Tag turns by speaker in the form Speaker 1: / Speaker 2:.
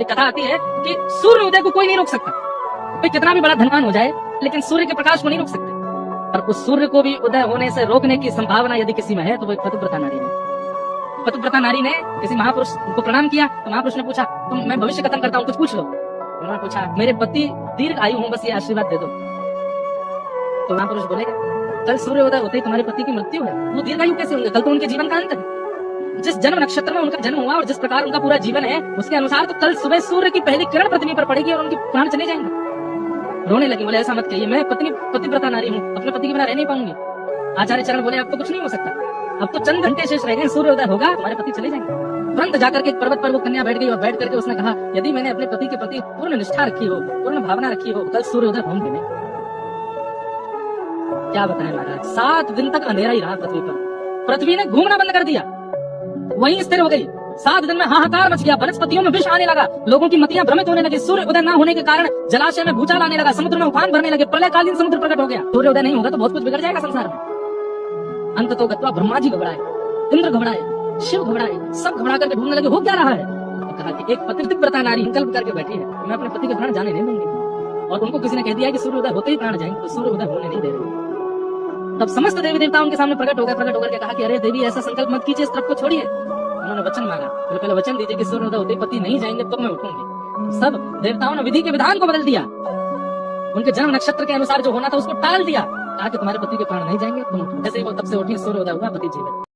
Speaker 1: एक कथा आती है कि सूर्य उदय को कोई नहीं रोक सकता। कोई कितना भी बड़ा धनवान हो जाए, लेकिन सूर्य के प्रकाश को नहीं रोक सकते। और उस सूर्य को भी उदय होने से रोकने की संभावना यदि किसी में है तो वो पतिव्रता नारी है। पतिव्रता नारी ने किसी महापुरुष को प्रणाम किया तो महापुरुष ने पूछा, तुम मैं भविष्य कथन करता हूँ, कुछ पूछ लो। उन्होंने पूछा, मेरे पति दीर्घ आयु हूँ, बस ये आशीर्वाद दे दो। तो महापुरुष बोले, कल सूर्य उदय होते ही तुम्हारे पति की मृत्यु है, वो दीर्घायु कैसे होंगे? कल तो उनके जीवन का अंत है। जिस जन्म नक्षत्र में उनका जन्म हुआ और जिस प्रकार उनका पूरा जीवन है, उसके अनुसार तो कल सुबह सूर्य की पहली किरण पृथ्वी पर पड़ेगी और उनके प्राण चले जाएंगे। रोने लगी, बोले ऐसा मत कहिए, मैं पतिव्रता नारी हूँ, अपने पति के बिना रह नहीं पाऊंगी। आचार्य चरण बोले, अब तो कुछ नहीं हो सकता, अब तो चंद घंटे शेष रह गए, सूर्य उदय होगा, तुम्हारे पति चले जाएंगे। तुरंत जाकर के एक पर्वत पर वो कन्या बैठ गई और बैठ करके उसने कहा, यदि मैंने अपने पति के प्रति पूर्ण निष्ठा रखी हो, पूर्ण भावना रखी हो, कल सूर्य उदय होंगे नहीं। क्या बताएं महाराज, 7 दिन तक अंधेरा ही रहा पृथ्वी पर। पृथ्वी ने घूमना बंद कर दिया, वहीं स्थिर हो गई। 7 दिन में हाहाकार मच गया, वनस्पतियों में विष आने लगा, लोगों की मतियां भ्रमित होने लगी। सूर्य उदय न होने के कारण जलाशय में भूचाल आने लगा, समुद्र में उफान भरने लगे, प्रलयकालीन समुद्र प्रकट हो गया। सूर्य उदय नहीं होगा तो बहुत कुछ बिगड़ जाएगा संसार में। अंत तो गत्वा ब्रह्मा जी घबराए, इंद्र घबराए, शिव घबराए, सब घबरा करके ढूंढने लगे हो क्या रहा है। तो कहा कि एक पतिव्रता नारी संकल्प करके बैठी है, मैं अपने पति के प्राण जाने नहीं दूंगी। और उनको किसी ने कह दिया कि सूर्य उदय होते ही प्राण जाएंगे, तो सूर्य उदय होने नहीं दे रहे। तब समस्त देवी देवता उनके सामने प्रकट हो गए। प्रकट होकर के कहा कि अरे देवी, ऐसा संकल्प मत कीजिए, इस तरफ को छोड़िए। उन्होंने वचन मांगा, पहले वचन दीजिए कि सूर्य उदय होते ही पति नहीं जाएंगे तो मैं उठूंगी। सब देवताओं ने विधि के विधान को बदल दिया, उनके जन्म नक्षत्र के अनुसार जो होना था उसको टाल दिया। कहा कि तुम्हारे पति के प्राण नहीं जाएंगे, तुम उठो। जैसे ही वो तब से उठी, सूर्य उदय हुआ, पति जीवित।